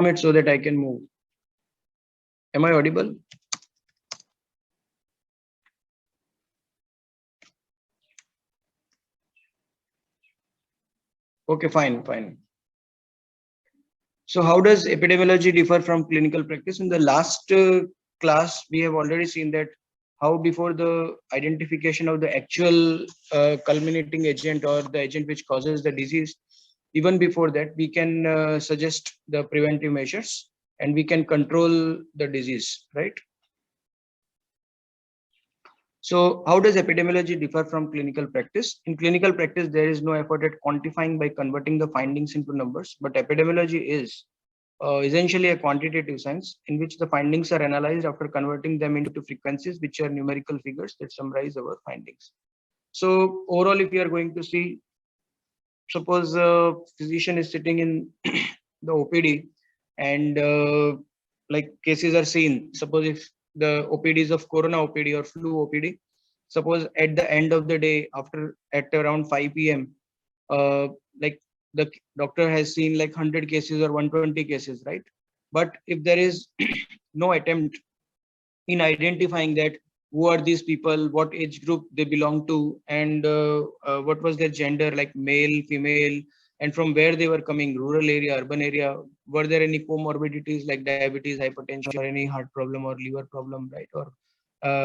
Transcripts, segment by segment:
it so that I can move. Am I audible? Okay, fine. So how does epidemiology differ from clinical practice? In the last class, we have already seen that how before the identification of the actual culminating agent or the agent which causes the disease, even before that, we can suggest the preventive measures and we can control the disease, right? So how does epidemiology differ from clinical practice? In clinical practice, there is no effort at quantifying by converting the findings into numbers, but epidemiology is essentially a quantitative science in which the findings are analyzed after converting them into frequencies, which are numerical figures that summarize our findings. So overall, if you are going to see, suppose a physician is sitting in the OPD and like cases are seen. Suppose if the OPDs of corona OPD or flu OPD, suppose at the end of the day, after at around 5 p.m., like the doctor has seen like 100 cases or 120 cases, right? But if there is no attempt in identifying that who are these people, what age group they belong to, and what was their gender, like male, female, and from where they were coming, rural area, urban area, were there any comorbidities like diabetes, hypertension, or any heart problem or liver problem, right? Or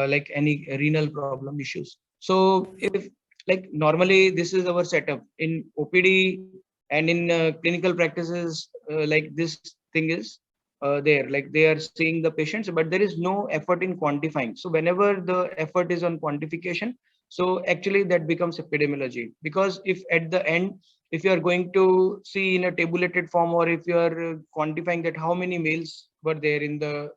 like any renal problem issues. So if like normally this is our setup in OPD and in clinical practices, like this thing is there, like they are seeing the patients, but there is no effort in quantifying. So whenever the effort is on quantification, so actually that becomes epidemiology, because if at the end, if you are going to see in a tabulated form, or if you are quantifying that how many males were there in the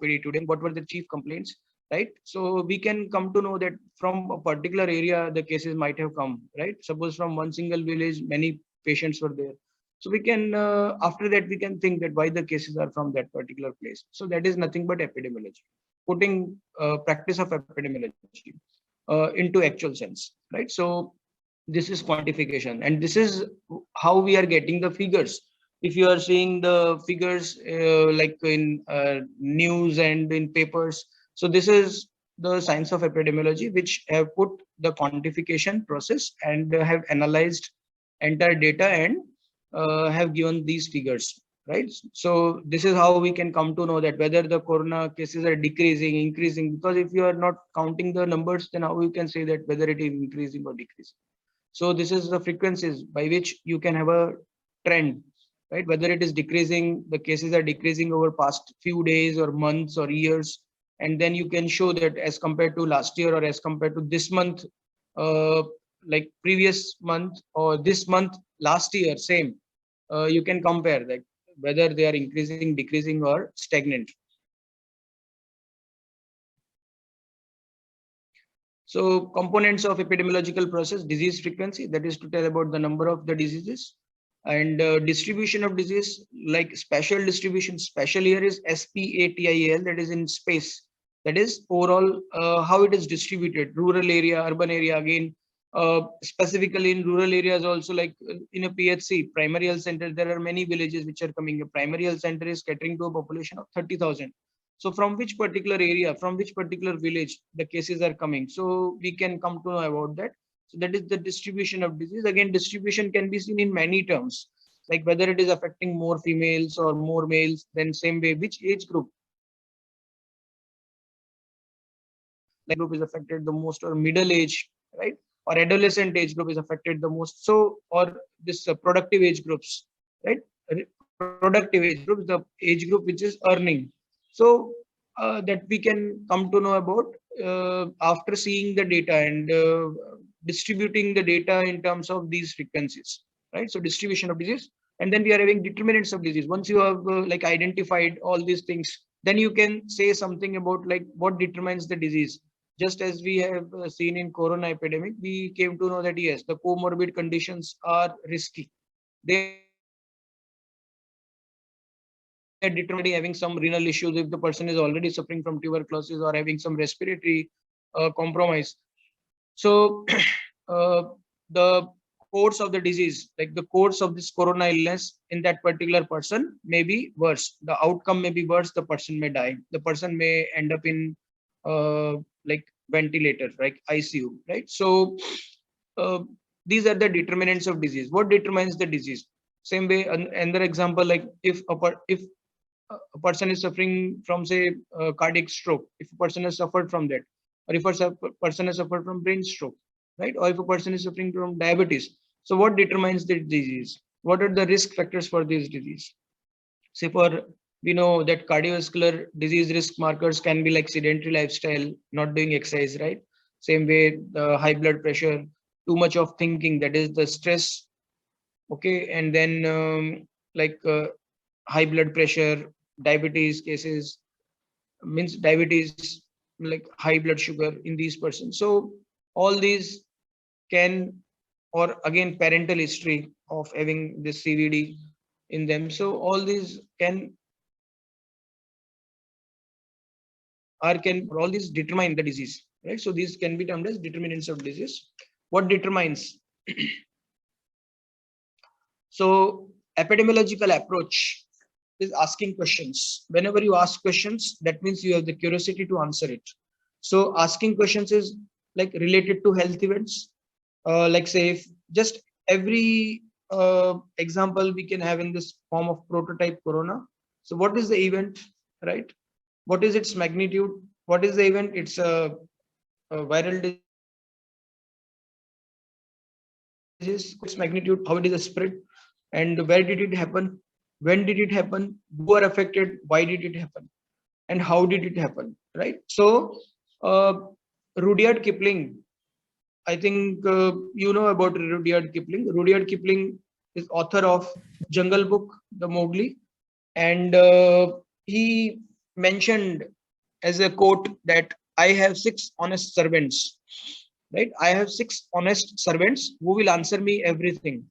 OPD today, what were the chief complaints, right? So we can come to know that from a particular area, the cases might have come, right? Suppose from one single village, many patients were there. So we can, after that, we can think that why the cases are from that particular place. So that is nothing but epidemiology, putting practice of epidemiology into actual sense, right? So this is quantification, and this is how we are getting the figures. If you are seeing the figures like in news and in papers, so this is the science of epidemiology, which have put the quantification process and have analyzed entire data and have given these figures, right? So this is how we can come to know that whether the corona cases are decreasing, increasing, because if you are not counting the numbers, then how you can say that whether it is increasing or decreasing. So this is the frequencies by which you can have a trend, right? Whether it is decreasing, the cases are decreasing over past few days or months or years, and then you can show that as compared to last year or as compared to this month, uh, like previous month or this month last year, same. You can compare like whether they are increasing, decreasing, or stagnant. So components of epidemiological process: disease frequency, that is to tell about the number of the diseases, and distribution of disease, like spatial distribution. Spatial here is SPATIAL, that is in space. That is overall how it is distributed, rural area, urban area. Again, specifically in rural areas also, like in a PHC, primary health center, there are many villages which are coming. A primary health center is catering to a population of 30,000. So from which particular area, from which particular village the cases are coming. So we can come to know about that. So that is the distribution of disease. Again, distribution can be seen in many terms, like whether it is affecting more females or more males, then same way, which age group, like group is affected the most, or middle age, right? Or adolescent age group is affected the most. So, or this productive age groups, right? Productive age groups, the age group which is earning. So that we can come to know about after seeing the data and distributing the data in terms of these frequencies, right? So distribution of disease, and then we are having determinants of disease. Once you have like identified all these things, then you can say something about like what determines the disease. Just as we have seen in corona epidemic, we came to know that yes, the comorbid conditions are risky. They are determined having some renal issues if the person is already suffering from tuberculosis or having some respiratory compromise. So the course of the disease, like the course of this corona illness in that particular person may be worse. The outcome may be worse. The person may die. The person may end up in like ventilator, like ICU, right? So uh, these are the determinants of disease. What determines the disease? Same way, another example, like if a person is suffering from, say, cardiac stroke, if a person has suffered from that, or if a person has suffered from brain stroke, right, or if a person is suffering from diabetes, so what determines the disease? What are the risk factors for this disease? Say, for we know that cardiovascular disease risk markers can be like sedentary lifestyle, not doing exercise, right? Same way, the high blood pressure, too much of thinking, that is the stress. Okay, and then like high blood pressure, diabetes cases, means diabetes, like high blood sugar in these persons. So all these can, or again parental history of having this CVD in them. So all these can, or can, or all these determine the disease, right? So these can be termed as determinants of disease. What determines? So epidemiological approach is asking questions. Whenever you ask questions, that means you have the curiosity to answer it. So asking questions is like related to health events. Like say, if just every example we can have in this form of prototype corona. So what is the event, right? What is its magnitude? What is the event? It's a viral disease. Its magnitude, how it is spread, and where did it happen? When did it happen? Who are affected? Why did it happen? And how did it happen, right? So uh, Rudyard Kipling, I think you know about Rudyard Kipling. Rudyard Kipling is author of Jungle Book, the Mowgli, and he mentioned as a quote that I have six honest servants, right? I have six honest servants who will answer me everything.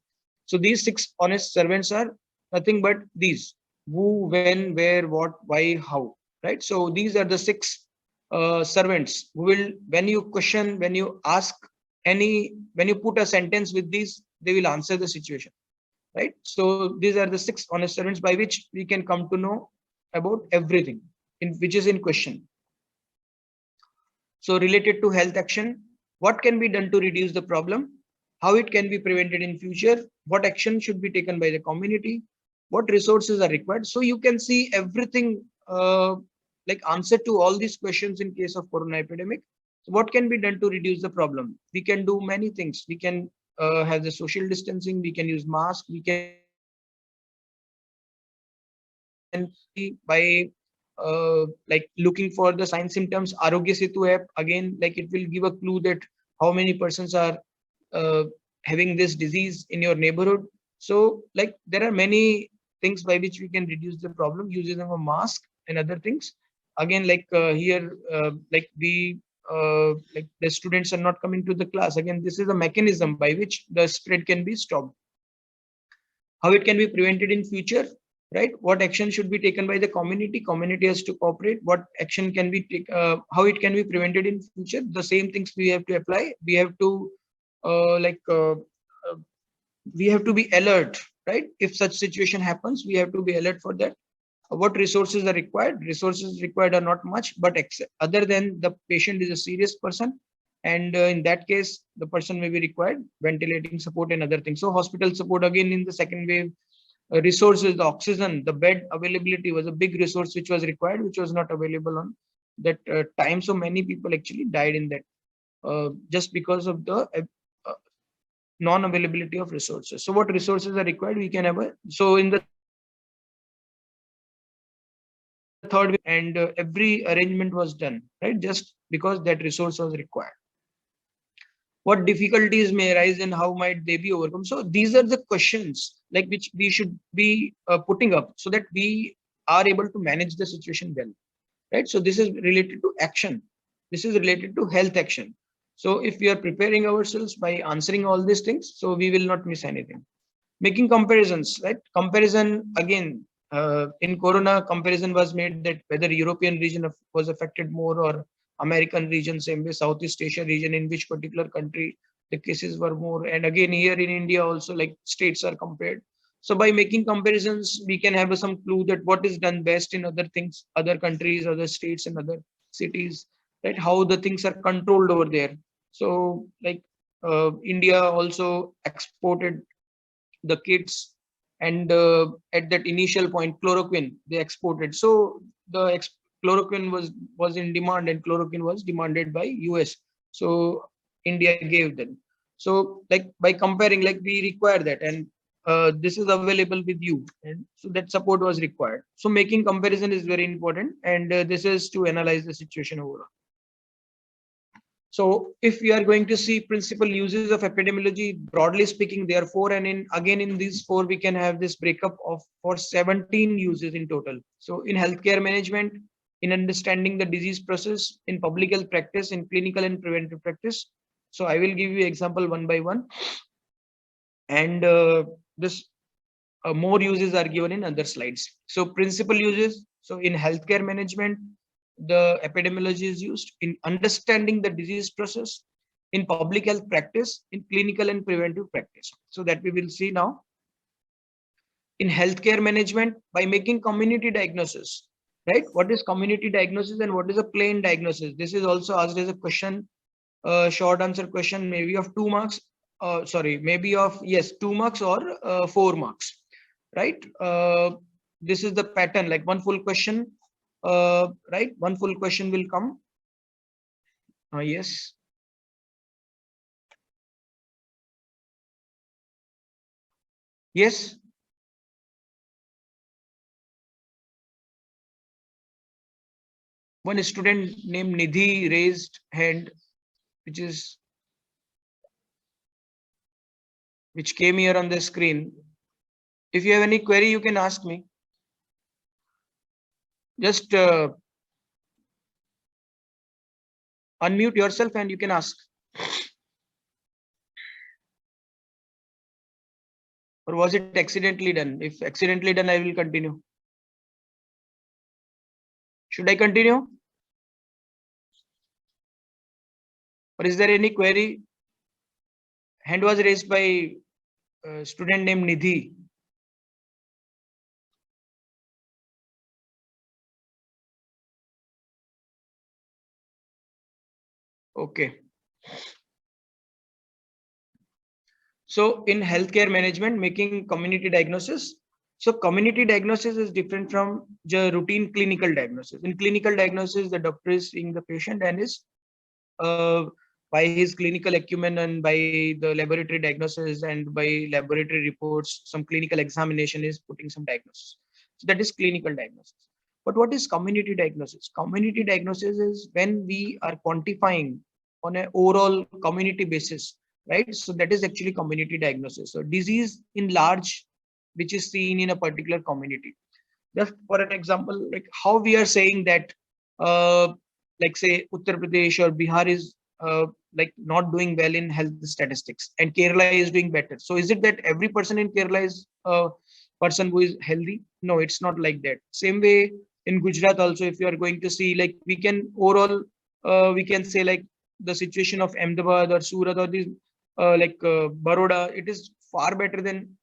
So these six honest servants are nothing but these: who, when, where, what, why, how, right? So these are the six servants who will, when you question, when you ask any, when you put a sentence with these, they will answer the situation, right? So these are the six honest servants by which we can come to know about everything in which is in question. So related to health action, what can be done to reduce the problem? How it can be prevented in future? What action should be taken by the community? What resources are required? So you can see everything like answer to all these questions in case of corona epidemic. So what can be done to reduce the problem? We can do many things. We can have the social distancing. We can use mask. We can by like looking for the sign symptoms. Arogya Setu app, again, like it will give a clue that how many persons are uh, having this disease in your neighborhood. So like there are many things by which we can reduce the problem using a mask and other things. Again, like here, like we like the students are not coming to the class. Again, this is a mechanism by which the spread can be stopped. How it can be prevented in future, right? What action should be taken by the community has to cooperate. What action can be take, how it can be prevented in future, the same things we have to apply. We have to like we have to be alert, right? If such situation happens, we have to be alert for that. What resources are required? Resources required are not much, but other than the patient is a serious person, and in that case the person may be required ventilating support and other things. So hospital support, again in the second wave, resources, the oxygen, the bed availability was a big resource which was required, which was not available on that time. So many people actually died in that just because of the uh, non availability of resources. So what resources are required? We can have a, so in the third wave, and every arrangement was done, right? Just because that resource was required. What difficulties may arise and how might they be overcome? So these are the questions like which we should be putting up so that we are able to manage the situation well, right? So this is related to action. This is related to health action. So if we are preparing ourselves by answering all these things, so we will not miss anything. Making comparisons, right? Comparison, again, in corona, comparison was made that whether European region was affected more or American region, same way Southeast Asia region, in which particular country the cases were more. And again, here in India also, like states are compared. So by making comparisons, we can have some clue that what is done best in other things, other countries, other states, and other cities, right? How the things are controlled over there. So like India also exported the kits, and at that initial point, chloroquine they exported. So the chloroquine was in demand, and chloroquine was demanded by US. So India gave them. So like by comparing, like we require that, and this is available with you, and so that support was required. So making comparison is very important, and this is to analyze the situation overall. So if we are going to see principal uses of epidemiology, broadly speaking, there are four, and in again in these four, we can have this breakup of for 17 uses in total. So in healthcare management, in understanding the disease process, in public health practice, in clinical and preventive practice. So I will give you example one by one, and this more uses are given in other slides. So principal uses. So in healthcare management, the epidemiology is used in understanding the disease process, in public health practice, in clinical and preventive practice. So that we will see now. In healthcare management, by making community diagnosis, right? What is community diagnosis and what is a plain diagnosis? This is also asked as a question, short answer question, maybe of 2 marks. Sorry, maybe of, yes, 2 marks or 4 marks, right? This is the pattern, like one full question, right? One full question will come. Yes. Yes. One student named Nidhi raised hand, which came here on the screen. If you have any query, you can ask me. Just unmute yourself and you can ask. Or was it accidentally done? If accidentally done, I will continue. Should I continue? Or is there any query? Hand was raised by a student named Nidhi. Okay. So in healthcare management, making community diagnosis. So community diagnosis is different from the routine clinical diagnosis. In clinical diagnosis, the doctor is seeing the patient and is uh, by his clinical acumen and by the laboratory diagnosis and by laboratory reports, some clinical examination is putting some diagnosis. So that is clinical diagnosis. But what is community diagnosis? Community diagnosis is when we are quantifying on an overall community basis, right? So that is actually community diagnosis. So disease in large, which is seen in a particular community. Just for an example, like how we are saying that, like say Uttar Pradesh or Bihar is like not doing well in health statistics, and Kerala is doing better. So is it that every person in Kerala is a person who is healthy? No, it's not like that. Same way in Gujarat also, if you are going to see, like we can overall, we can say like the situation of Ahmedabad or Surat or this, Baroda, it is far better than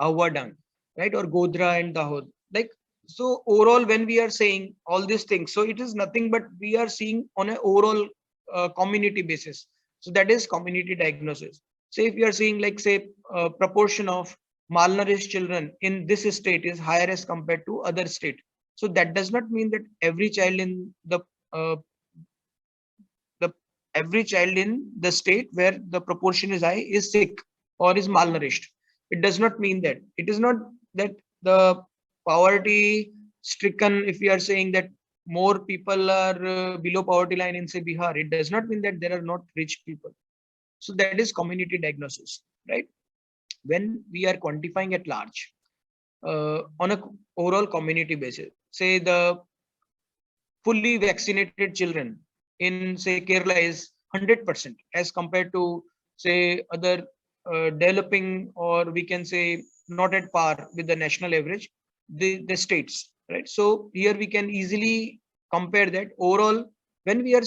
Awadang, right? Or Godhra and Dahod. Like, so overall, when we are saying all these things, so it is nothing but we are seeing on an overall community basis. So that is community diagnosis. Say if we are seeing like say proportion of malnourished children in this state is higher as compared to other state. So that does not mean that every child in uh, the every child in the state where the proportion is high is sick or is malnourished. It does not mean that. It is not that the poverty stricken, if we are saying that more people are below poverty line in say Bihar, it does not mean that there are not rich people. So that is community diagnosis, right? When we are quantifying at large on a overall community basis, say the fully vaccinated children in say Kerala is 100% as compared to say other developing, or we can say not at par with the national average, the states, right? So here we can easily compare that overall when we are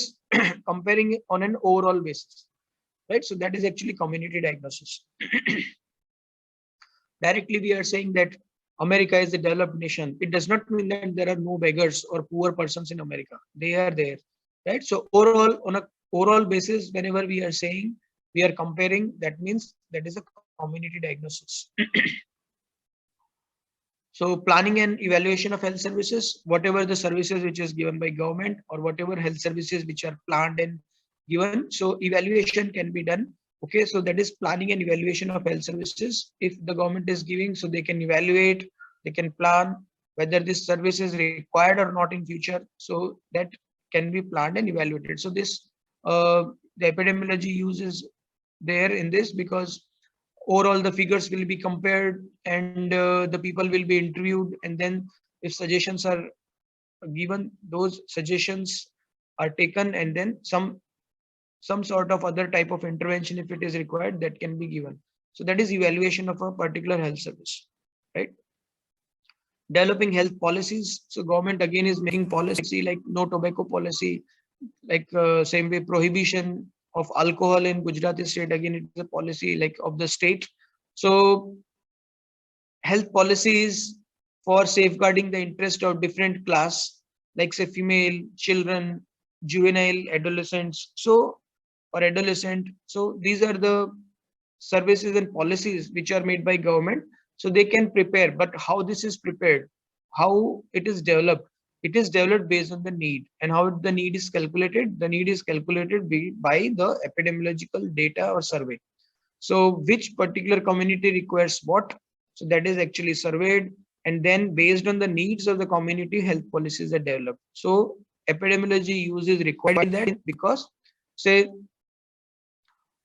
comparing it on an overall basis. right? So that is actually community diagnosis. Directly we are saying that America is a developed nation. It does not mean that there are no beggars or poor persons in America. They are there, right? So overall, on a overall basis, whenever we are saying we are comparing, that means that is a community diagnosis. So planning and evaluation of health services, whatever the services which is given by government or whatever health services which are planned and given. So evaluation can be done. Okay, so that is planning and evaluation of health services. If the government is giving, so they can evaluate, they can plan whether this service is required or not in future. So that can be planned and evaluated. So this the epidemiology uses there in this because overall the figures will be compared and the people will be interviewed, and then if suggestions are given, those suggestions are taken, and then some sort of other type of intervention if it is required, that can be given. So that is evaluation of a particular health service, right? Developing health policies. So government again is making policy like no tobacco policy, like same way prohibition of alcohol in Gujarat state, again it is a policy like of the state. So health policies for safeguarding the interest of different class, like say female, children, juvenile, adolescents. So or adolescent. So these are the services and policies which are made by government. So they can prepare, but how this is prepared, how it is developed. It is developed based on the need, and how the need is calculated. The need is calculated by the epidemiological data or survey. So which particular community requires what? So that is actually surveyed, and then based on the needs of the community, health policies are developed. So epidemiology use is required in that because say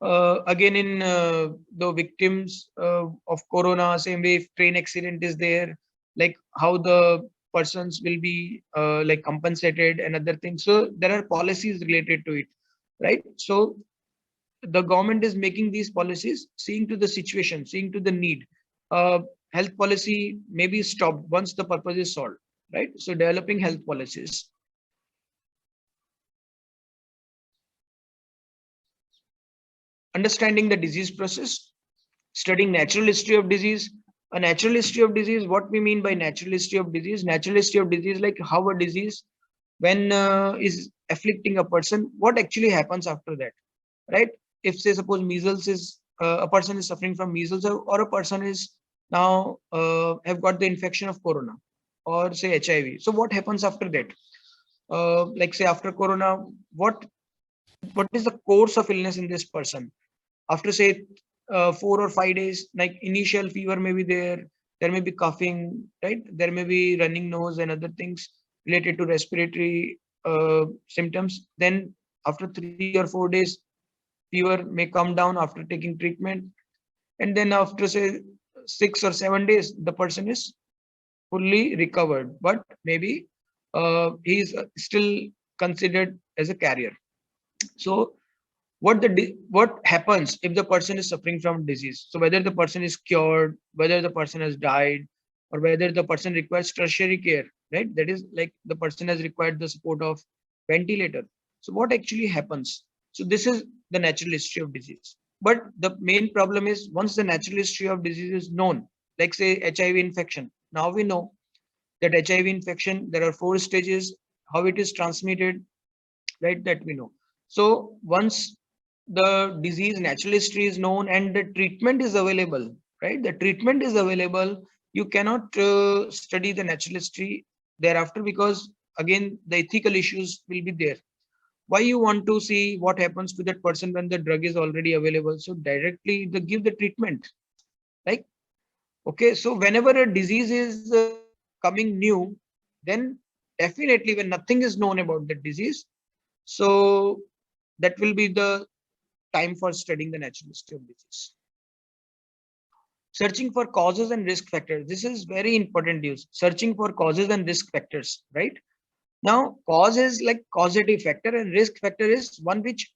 again in the victims of corona, same way if train accident is there, like how the persons will be like compensated and other things. So there are policies related to it, right? So the government is making these policies seeing to the situation, seeing to the need. uh, Health policy may be stopped once the purpose is solved, right? So developing health policies. Understanding the disease process, studying natural history of disease. A natural history of disease, what we mean by natural history of disease? Natural history of disease, like how a disease when is afflicting a person, what actually happens after that, right? If say suppose measles is a person is suffering from measles, or a person is now have got the infection of corona or say HIV. So what happens after that? Like say after corona, what what is the course of illness in this person? After say 4 or 5 days, like initial fever may be there may be coughing, right? There may be running nose and other things related to respiratory symptoms. Then after 3 or 4 days, fever may come down after taking treatment, and then after say 6 or 7 days, the person is fully recovered, but maybe he is still considered as a carrier. So what happens if the person is suffering from disease? So whether the person is cured, whether the person has died, or whether the person requires tertiary care, right? That is like the person has required the support of ventilator. So what actually happens? So this is the natural history of disease. But the main problem is once the natural history of disease is known, like say HIV infection, now we know that HIV infection, there are 4 stages, how it is transmitted, right? That we know. So once the disease natural history is known and the treatment is available, right? The treatment is available. You cannot study the natural history thereafter because again the ethical issues will be there. Why you want to see what happens to that person when the drug is already available? So directly they give the treatment, like okay. So whenever a disease is coming new, then definitely when nothing is known about the disease, so that will be the time for studying the natural history of disease. Searching for causes and risk factors. This is very important use. Searching for causes and risk factors, right? Now, cause is like causative factor, and risk factor is one which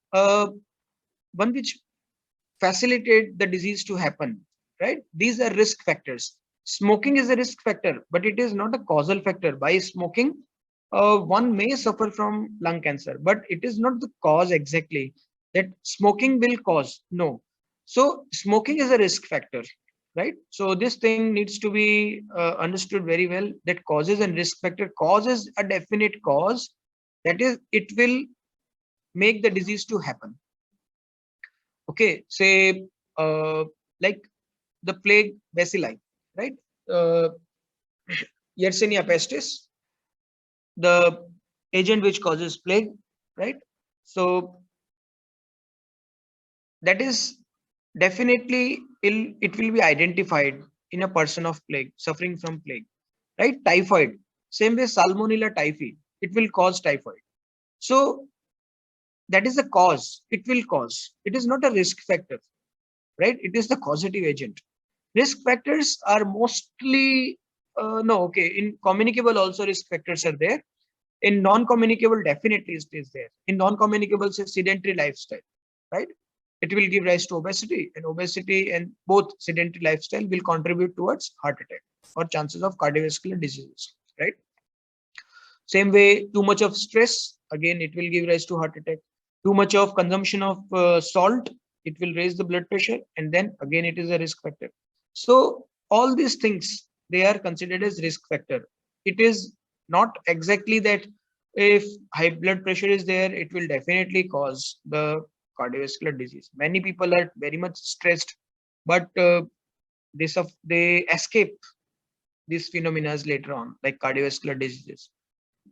facilitate the disease to happen, right? These are risk factors. Smoking is a risk factor, but it is not a causal factor. By smoking, one may suffer from lung cancer, but it is not the cause exactly. that smoking will cause. No. So smoking is a risk factor, right? So this thing needs to be understood very well, that causes and risk factor. Cause is a definite cause, that is, it will make the disease to happen. Okay, say like the plague bacilli, right? Uh, Yersinia pestis, the agent which causes plague, right? So that is definitely it will be identified in a person of plague, suffering from plague, right? Typhoid, same way Salmonella typhi, it will cause typhoid. So that is the cause, it will cause. It is not a risk factor, right? It is the causative agent. Risk factors are mostly no, okay. In communicable also risk factors are there. In non-communicable, definitely it is there. In non-communicable, say sedentary lifestyle, right? It will give rise to obesity, and obesity and both sedentary lifestyle will contribute towards heart attack or chances of cardiovascular diseases, right? Same way, too much of stress, again, it will give rise to heart attack. Too much of consumption of salt, it will raise the blood pressure, and then again, it is a risk factor. So all these things, they are considered as risk factor. It is not exactly that if high blood pressure is there, it will definitely cause the cardiovascular disease. Many people are very much stressed, but they escape these phenomena later on, like cardiovascular diseases.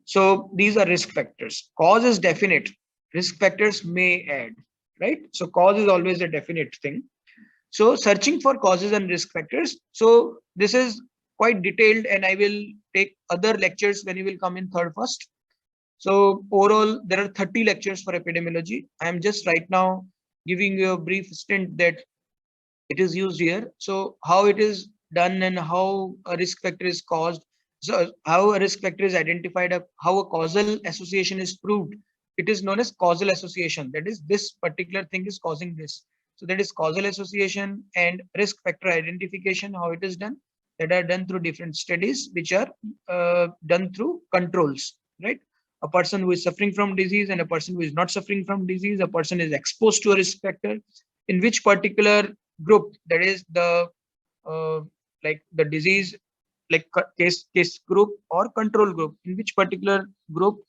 So these are risk factors. Cause is definite. Risk factors may add, right? So cause is always a definite thing. So searching for causes and risk factors. So this is quite detailed, and I will take other lectures when you will come in third first. So overall, there are 30 lectures for epidemiology. I am just right now giving you a brief stint that it is used here. So how it is done and how a risk factor is caused. So how a risk factor is identified, how a causal association is proved. It is known as causal association. That is, this particular thing is causing this. So that is causal association and risk factor identification. How it is done? That are done through different studies, which are done through controls, right? A person who is suffering from disease and a person who is not suffering from disease. A person is exposed to a risk factor. In which particular group, that is the uh, like the disease, like case group or control group, in which particular group,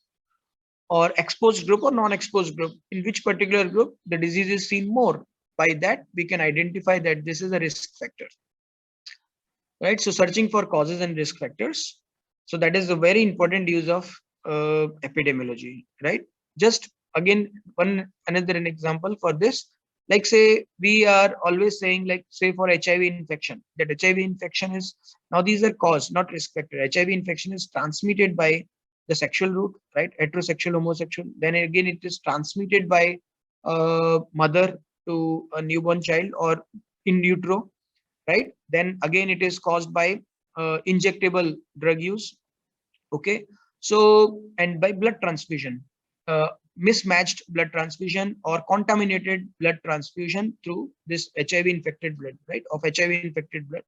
or exposed group or non-exposed group, in which particular group the disease is seen more. By that we can identify that this is a risk factor, right? So searching for causes and risk factors, so that is a very important use of epidemiology, right? Just again, one another an example for this, like say we are always saying, like say for HIV infection, that HIV infection is, now these are cause, not risk factor. HIV infection is transmitted by the sexual route, right? Heterosexual, homosexual, then again it is transmitted by mother to a newborn child or in utero, right? Then again it is caused by injectable drug use. Okay, so and by blood transfusion, uh, mismatched blood transfusion or contaminated blood transfusion through this HIV infected blood, right? Of HIV infected blood,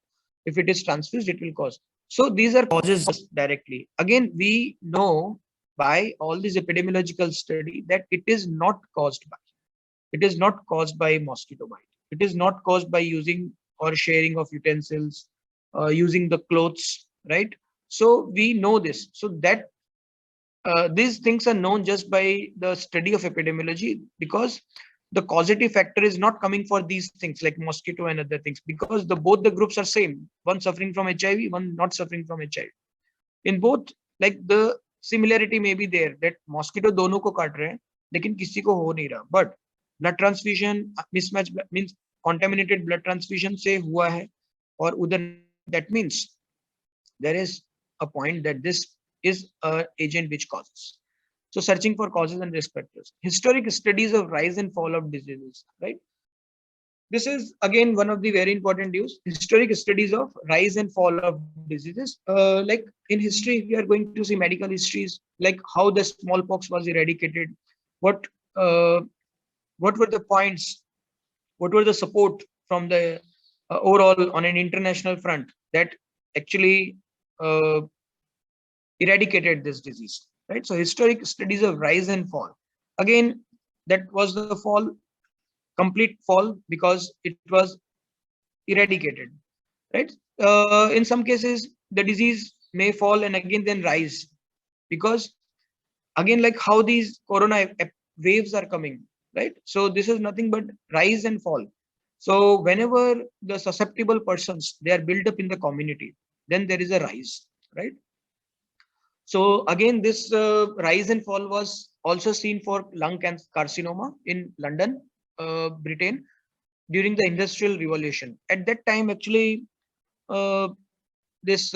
if it is transfused, it will cause. So these are causes directly. Again, we know by all these epidemiological study that it is not caused by, it is not caused by mosquito bite. It is not caused by using or sharing of utensils, using the clothes, right? So we know this. So that these things are known just by the study of epidemiology, because the causative factor is not coming for these things like mosquito and other things, because the both the groups are same. One suffering from HIV, one not suffering from HIV. In both, like the similarity may be there, that mosquito दोनों को काट रहे हैं लेकिन किसी को हो नहीं रहा, but blood transfusion mismatch means contaminated blood transfusion से हुआ है और उधर, that means there is a point that this is a agent which causes. So searching for causes and risk factors, historic studies of rise and fall of diseases, right? This is again one of the very important use, historic studies of rise and fall of diseases. Like in history, we are going to see medical histories, like how the smallpox was eradicated, what uh, what were the points, what were the support from the overall on an international front that actually uh, eradicated this disease, right? So historic studies of rise and fall. Again, that was the fall. complete fall because it was eradicated, right? In some cases, the disease may fall and again then rise because again, like how these waves are coming, right? So this is nothing but rise and fall. So whenever the susceptible persons they are built up in the community, then there is a rise, right? So again, this rise and fall was also seen for lung cancer carcinoma in London, Britain, during the Industrial Revolution. At that time, actually, uh, this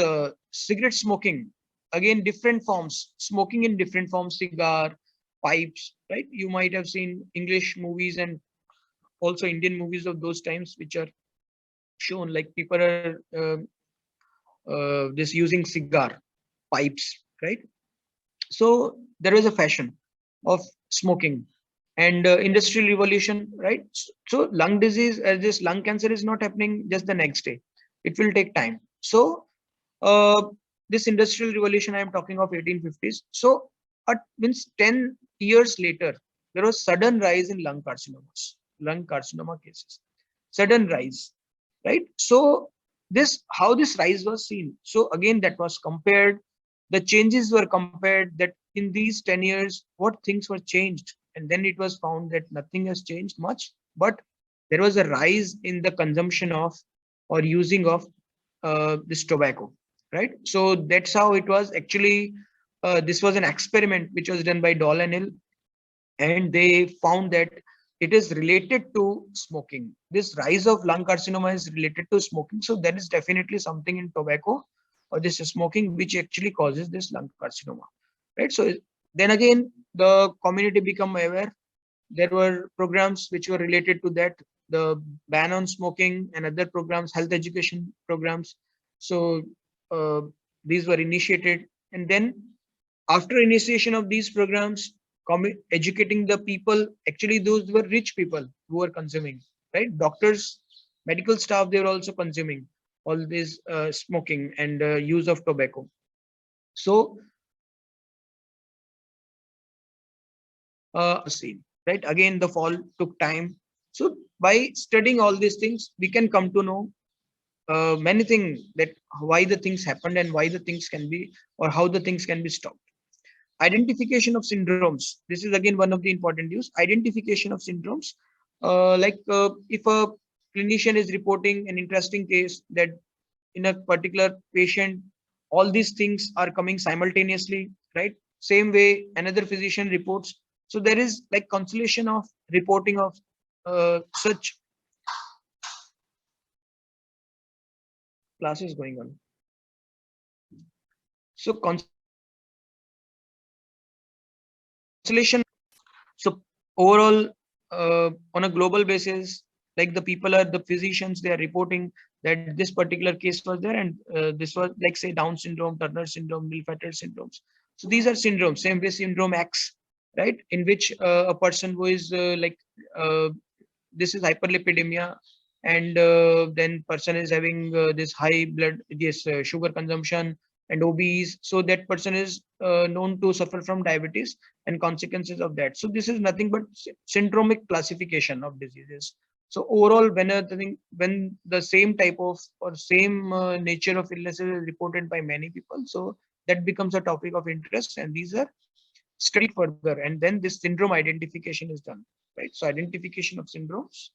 cigarette smoking, again, different forms, smoking in different forms, cigar, pipes, right? You might have seen English movies and also Indian movies of those times, which are shown like people are this using cigar pipes, right? So there was a fashion of smoking and industrial revolution, right? So lung disease, this lung cancer is not happening just the next day. It will take time. So uh, this industrial revolution, I am talking of 1850s. So means 10 years later, there was sudden rise in lung carcinoma cases, sudden rise, right? So this how this rise was seen. So again, that was compared. The changes were compared that in these 10 years, what things were changed, and then it was found that nothing has changed much, but there was a rise in the consumption of or using of this tobacco, right? So that's how it was actually. This was an experiment which was done by Doll and Hill, and they found that it is related to smoking. This rise of lung carcinoma is related to smoking. So there is definitely something in tobacco or this smoking which actually causes this lung carcinoma, right? So then again, the community become aware. There were programs which were related to that, the ban on smoking and other programs, health education programs. So uh, these were initiated, and then after initiation of these programs, educating the people, actually those were rich people who were consuming, right? Doctors, medical staff, they were also consuming all this smoking and use of tobacco. So seen, right? Again, the fall took time. So by studying all these things, we can come to know many things, that why the things happened and why the things can be, or how the things can be stopped. Identification of syndromes. This is again one of the important use. Identification of syndromes. If a clinician is reporting an interesting case that in a particular patient, all these things are coming simultaneously, right? Same way another physician reports. So there is like consolation of reporting of such classes going on. So consolation. So overall, on a global basis, like the people are the physicians, they are reporting that this particular case was there, and this was like say Down syndrome, Turner syndrome, Milfetter syndromes. So these are syndromes, same way syndrome X, right? In which a person who is uh, this is hyperlipidemia, and then person is having this high blood, yes, sugar consumption and obese. So that person is known to suffer from diabetes and consequences of that. So this is nothing but syndromic classification of diseases. So overall, when the same type of or same nature of illnesses is reported by many people, so that becomes a topic of interest, and these are studied further, and then this syndrome identification is done, right? So identification of syndromes.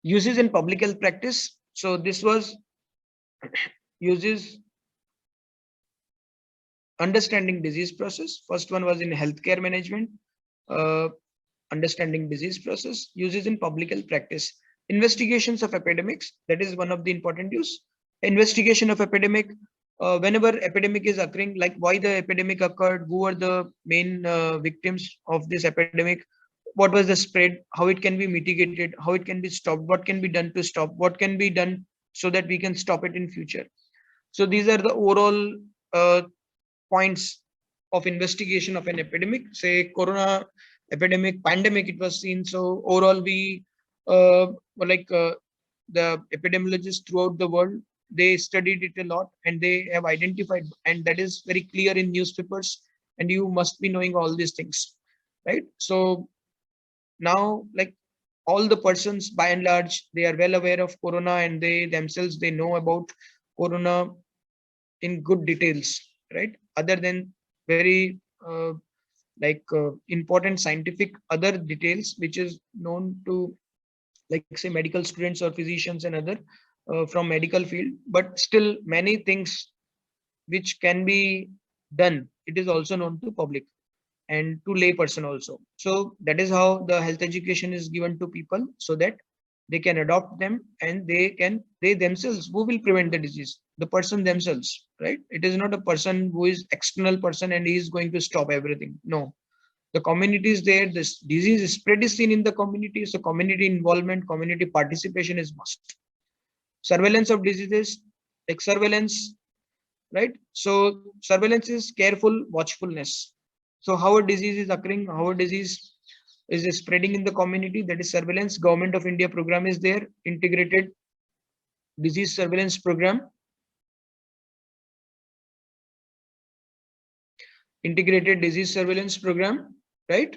Uses in public health practice. So this was uses understanding disease process. First one was in healthcare management, uh, understanding disease process. Uses in public health practice. Investigations of epidemics. That is one of the important use. Investigation of epidemic. Whenever epidemic is occurring, like why the epidemic occurred, who are the main victims of this epidemic, what was the spread, how it can be mitigated, how it can be stopped, what can be done to stop, what can be done so that we can stop it in future. So these are the overall uh, points of investigation of an epidemic. Say corona epidemic, pandemic, it was seen. So overall, we were like the epidemiologists throughout the world, they studied it a lot and they have identified, and that is very clear in newspapers. And you must be knowing all these things, right? So now, like, all the persons by and large, they are well aware of corona, and they themselves, they know about corona in good details, right? Other than very important scientific other details which is known to, like, say, medical students or physicians and other from medical field, but still many things which can be done, it is also known to public and to lay person also. So that is how the health education is given to people, so that they can adopt them, and they themselves, who will prevent the disease, the person themselves, right? It is not a person who is external person and he is going to stop everything. No, the community is there, this disease spread is seen in the community, so community involvement, community participation is must. Surveillance of diseases, like surveillance, right? So surveillance is careful watchfulness. So how a disease is occurring, how a disease is spreading in the community, that is surveillance. Government of India program is there, integrated disease surveillance program, integrated disease surveillance program, right?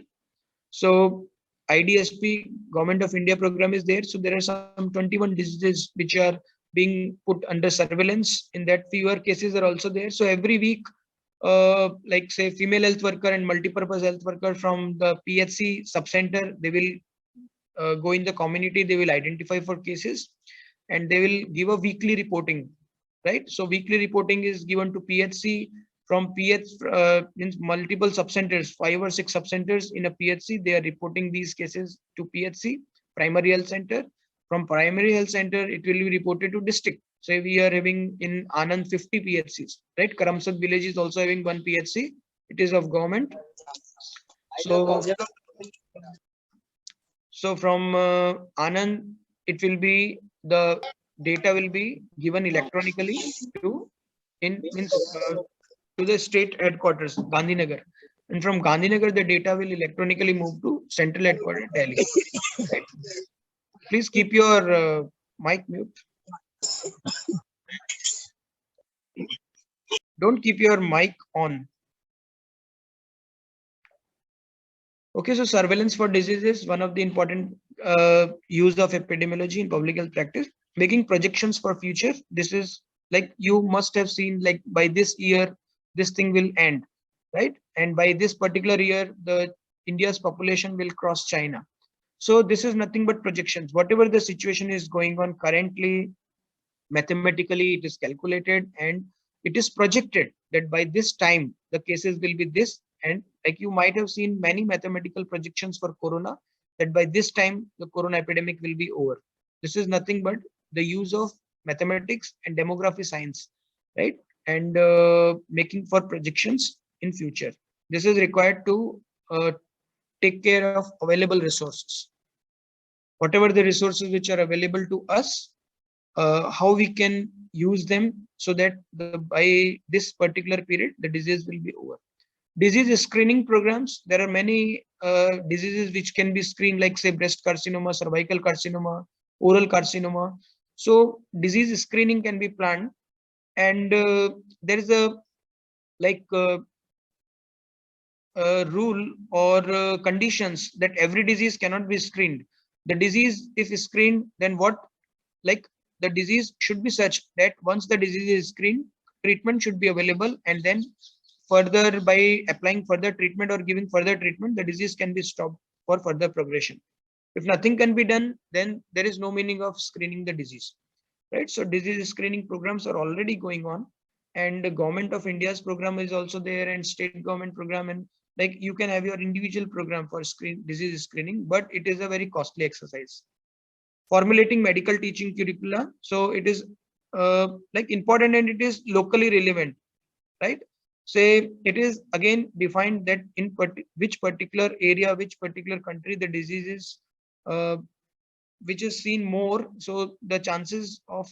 So IDSP, Government of India program is there. So there are some 21 diseases which are being put under surveillance. In that, fewer cases are also there. So every week, like, say, female health worker and multi-purpose health worker from the PHC subcenter, they will go in the community, they will identify for cases, and they will give a weekly reporting, right? So weekly reporting is given to PHC. From PH means multiple subcenters, 5 or 6 subcenters in a PHC, they are reporting these cases to PHC, primary health center. From primary health center, it will be reported to district. So we are having in Anand 50 PHCs, right? Karamsad village is also having one PHC. It is of government. So from Anand, it will be the data will be given electronically to in means to the state headquarters, Gandhinagar, and from Gandhinagar, the data will electronically move to central headquarters, Delhi. Right? Please keep your mic mute. Don't keep your mic on. Okay, so surveillance for diseases, one of the important use of epidemiology in public health practice, making projections for future. This is like you must have seen, like, by this year, this thing will end, right? And by this particular year, the India's population will cross China. So this is nothing but projections. Whatever the situation is going on currently, mathematically it is calculated, and it is projected that by this time the cases will be this, and like you might have seen many mathematical projections for corona, that by this time the corona epidemic will be over. This is nothing but the use of mathematics and demography science, right? And making for projections in future. This is required to take care of available resources, whatever the resources which are available to us, how we can use them, so that by this particular period the disease will be over. Disease screening programs, there are many diseases which can be screened, like, say, breast carcinoma, cervical carcinoma, oral carcinoma. So disease screening can be planned, and there is a, like, rule or conditions that every disease cannot be screened. The disease, if screened, then what, like, the disease should be such that once the disease is screened, treatment should be available, and then further, by applying further treatment or giving further treatment, the disease can be stopped for further progression. If nothing can be done, then there is no meaning of screening the disease, right? So disease screening programs are already going on, and the government of India's program is also there, and state government program, and like you can have your individual program for disease screening, but it is a very costly exercise. Formulating medical teaching curricula, so it is like important, and it is locally relevant, right? Say it is again defined that in which particular area, which particular country the disease is which is seen more, so the chances of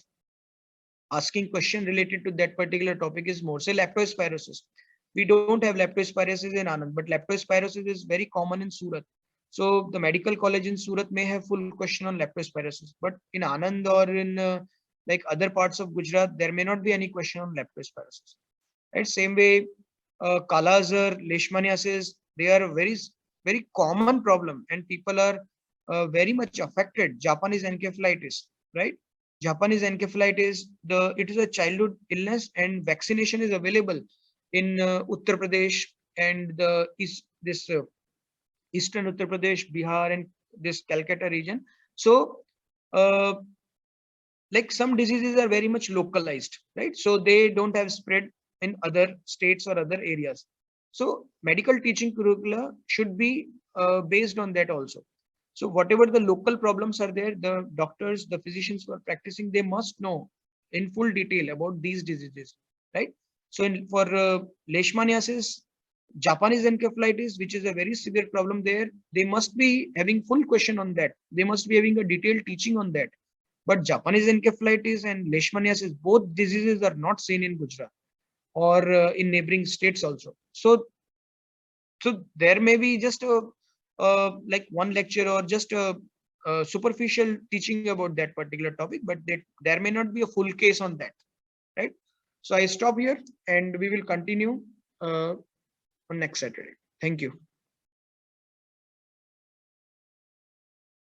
asking question related to that particular topic is more. Say leptospirosis, we don't have leptospirosis in Anand, but leptospirosis is very common in Surat. So the medical college in Surat may have full question on leptospirosis, but in Anand or in like other parts of Gujarat, there may not be any question on leptospirosis, right? Same way, Kala Azar, Leishmaniasis, they are very very common problem, and people are very much affected. Japanese encephalitis, right? Japanese encephalitis, it is a childhood illness, and vaccination is available in Uttar Pradesh and the east, this eastern Uttar Pradesh, Bihar, and this Calcutta region. So, uh, like some diseases are very much localized, right? So they don't have spread in other states or other areas. So medical teaching curricula should be based on that also. So whatever the local problems are there, the doctors, the physicians who are practicing, they must know in full detail about these diseases, right? So for leishmaniasis, Japanese encephalitis, which is a very severe problem there, they must be having full question on that. They must be having a detailed teaching on that. But Japanese encephalitis and leishmaniasis, both diseases are not seen in Gujarat or in neighboring states also. So there may be just like one lecture or just a superficial teaching about that particular topic, but there may not be a full case on that, right? So I stop here and we will continue on next Saturday. Thank you.